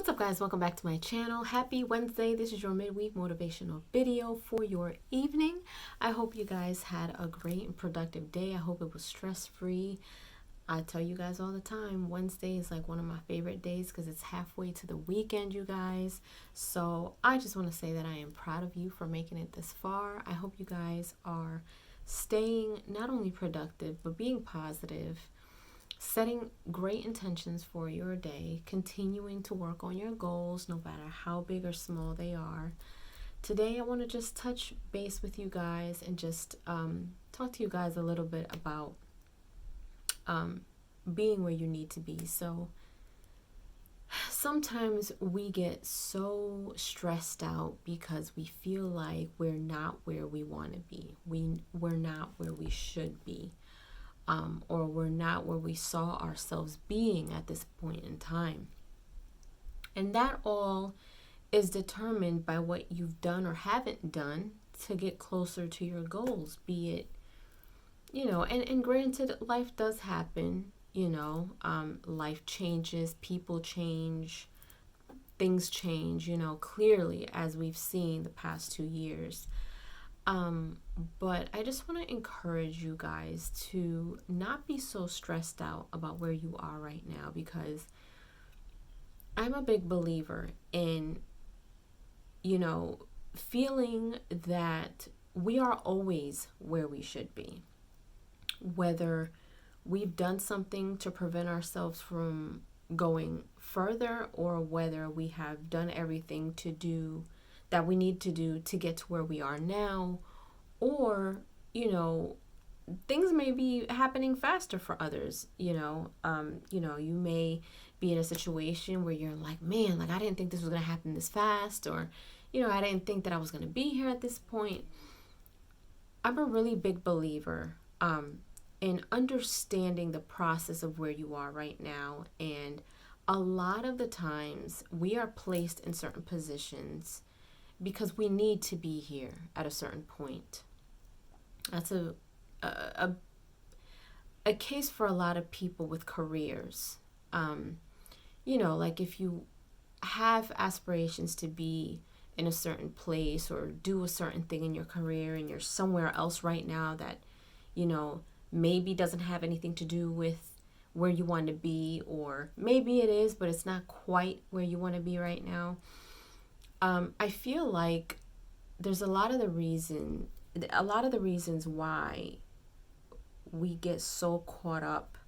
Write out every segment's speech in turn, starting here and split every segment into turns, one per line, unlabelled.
What's up, guys? Welcome back to my channel. Happy Wednesday. This is your midweek motivational video for your evening. I hope you guys had a great and productive day. I hope it was stress-free. I tell you guys all the time, Wednesday is like one of my favorite days because it's halfway to the weekend, you guys. So I just want to say that I am proud of you for making it this far. I hope you guys are staying not only productive, but being positive, setting great intentions for your day, continuing to work on your goals, no matter how big or small they are. Today, I want to just touch base with you guys and just talk to you guys a little bit about being where you need to be. So sometimes we get so stressed out because we feel like we're not where we want to be. We're not where we should be. Or we're not where we saw ourselves being at this point in time. And that all is determined by what you've done or haven't done to get closer to your goals, be it, and granted, life does happen, life changes, people change, things change, clearly, as we've seen the past 2 years. But I just want to encourage you guys to not be so stressed out about where you are right now, because I'm a big believer in, feeling that we are always where we should be. Whether we've done something to prevent ourselves from going further, or whether we have done everything to do that we need to do to get to where we are now, or things may be happening faster for others. You may be in a situation where you're like, man, like I didn't think this was going to happen this fast, or I didn't think that I was going to be here at this point. I'm a really big believer in understanding the process of where you are right now, and a lot of the times we are placed in certain positions because we need to be here at a certain point. That's a case for a lot of people with careers. Like if you have aspirations to be in a certain place or do a certain thing in your career, and you're somewhere else right now that, maybe doesn't have anything to do with where you want to be, or maybe it is, but it's not quite where you want to be right now. I feel like there's a lot of the reasons why we get so caught up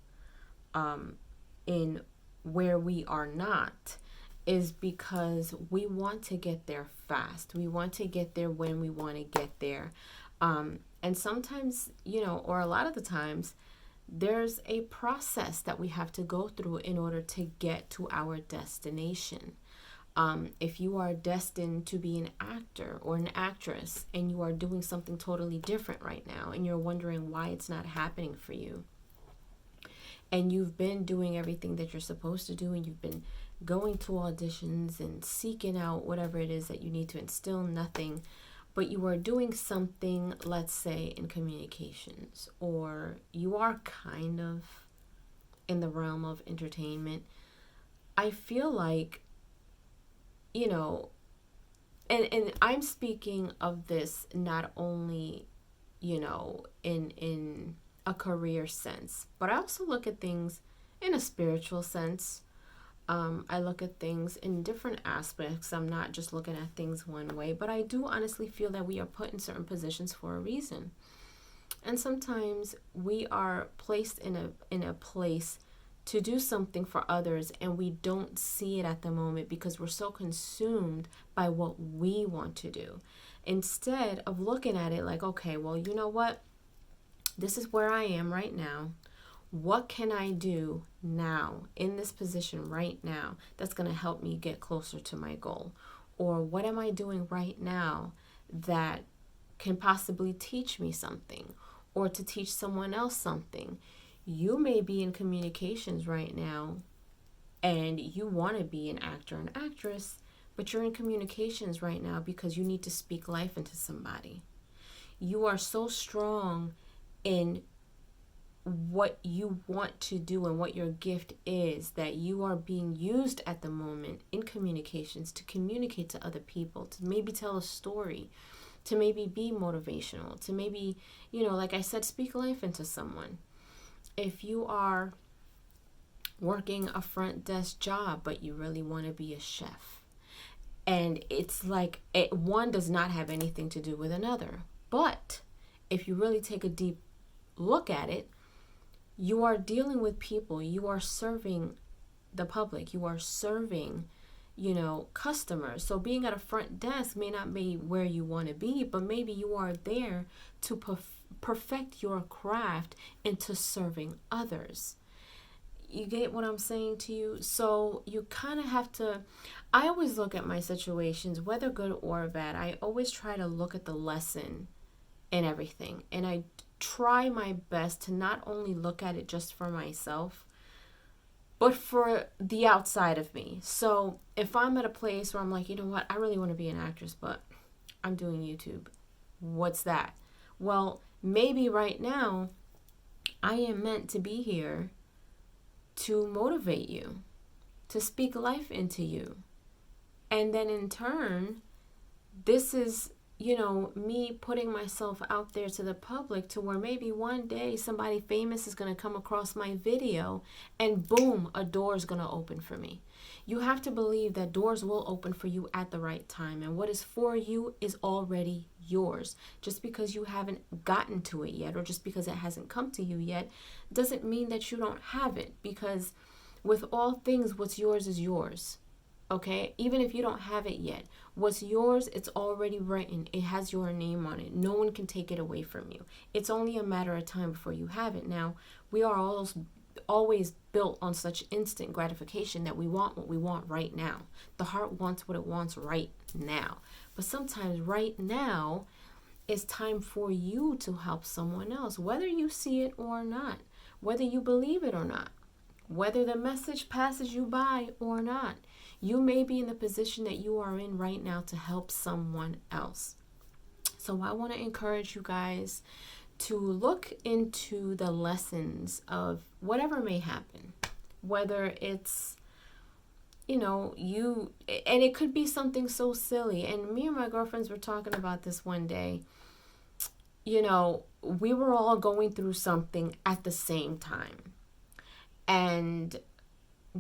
in where we are not is because we want to get there fast. We want to get there when we want to get there. And sometimes, or a lot of the times, there's a process that we have to go through in order to get to our destination. If you are destined to be an actor or an actress and you are doing something totally different right now, and you're wondering why it's not happening for you, and you've been doing everything that you're supposed to do, and you've been going to auditions and seeking out whatever it is that you need to, and still nothing, but you are doing something, let's say in communications, or you are kind of in the realm of entertainment, I feel like, and I'm speaking of this not only, in a career sense, but I also look at things in a spiritual sense. I look at things in different aspects. I'm not just looking at things one way, but I do honestly feel that we are put in certain positions for a reason. And sometimes we are placed in a place to do something for others, and we don't see it at the moment because we're so consumed by what we want to do, instead of looking at it like, okay, well, you know what? This is where I am right now. What can I do now in this position right now that's going to help me get closer to my goal? Or what am I doing right now that can possibly teach me something, or to teach someone else something? You may be in communications right now and you want to be an actor and actress, but you're in communications right now because you need to speak life into somebody. You are so strong in what you want to do and what your gift is, that you are being used at the moment in communications to communicate to other people, to maybe tell a story, to maybe be motivational, to maybe, like I said, speak life into someone. If you are working a front desk job, but you really want to be a chef, and it's like one does not have anything to do with another. But if you really take a deep look at it, you are dealing with people, you are serving the public, you are serving, customers. So being at a front desk may not be where you want to be, but maybe you are there to perfect your craft into serving others. You get what I'm saying to you? So you kind of have to, I always look at my situations, whether good or bad, I always try to look at the lesson in everything. And I try my best to not only look at it just for myself, but for the outside of me. So if I'm at a place where I'm like, you know what, I really want to be an actress, but I'm doing YouTube. What's that? Well, maybe right now I am meant to be here to motivate you, to speak life into you. And then in turn, this is, me putting myself out there to the public to where maybe one day somebody famous is going to come across my video and boom, a door is going to open for me. You have to believe that doors will open for you at the right time. And what is for you is already yours. Just because you haven't gotten to it yet, or just because it hasn't come to you yet, doesn't mean that you don't have it. Because with all things, what's yours is yours. Okay, even if you don't have it yet, what's yours, it's already written. It has your name on it. No one can take it away from you. It's only a matter of time before you have it. Now, we are always built on such instant gratification that we want what we want right now. The heart wants what it wants right now. But sometimes right now is time for you to help someone else, whether you see it or not, whether you believe it or not, whether the message passes you by or not. You may be in the position that you are in right now to help someone else. So I want to encourage you guys to look into the lessons of whatever may happen, whether it's, and it could be something so silly. And me and my girlfriends were talking about this one day. We were all going through something at the same time, and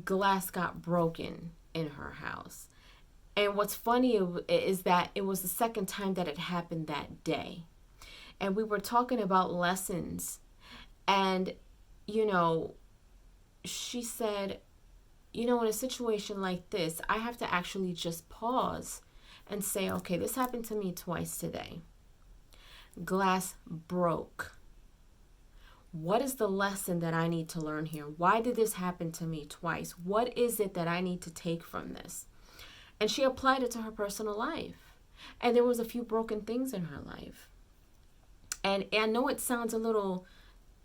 glass got broken in her house. And what's funny is that it was the second time that it happened that day. And we were talking about lessons. And, she said, in a situation like this, I have to actually just pause and say, okay, this happened to me twice today. Glass broke. What is the lesson that I need to learn here? Why did this happen to me twice? What is it that I need to take from this? And she applied it to her personal life. And there was a few broken things in her life. And I know it sounds a little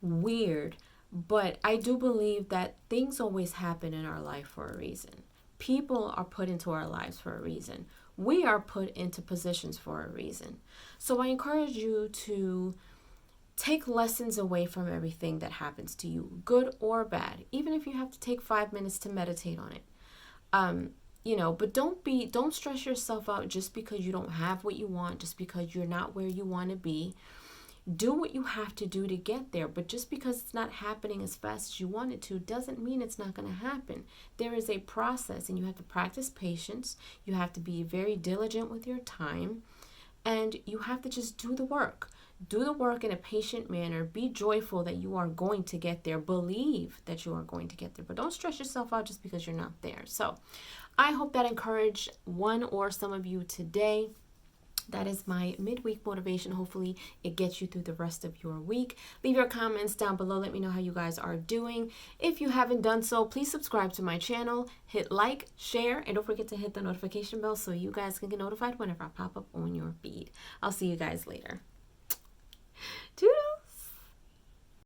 weird, but I do believe that things always happen in our life for a reason. People are put into our lives for a reason. We are put into positions for a reason. So I encourage you to take lessons away from everything that happens to you, good or bad, even if you have to take 5 minutes to meditate on it. But don't stress yourself out just because you don't have what you want, just because you're not where you want to be. Do what you have to do to get there, but just because it's not happening as fast as you want it to doesn't mean it's not going to happen. There is a process, and you have to practice patience. You have to be very diligent with your time, and you have to just do the work. Do the work in a patient manner. Be joyful that you are going to get there. Believe that you are going to get there. But don't stress yourself out just because you're not there. So I hope that encouraged one or some of you today. That is my midweek motivation. Hopefully it gets you through the rest of your week. Leave your comments down below. Let me know how you guys are doing. If you haven't done so, please subscribe to my channel. Hit like, share, and don't forget to hit the notification bell so you guys can get notified whenever I pop up on your feed. I'll see you guys later.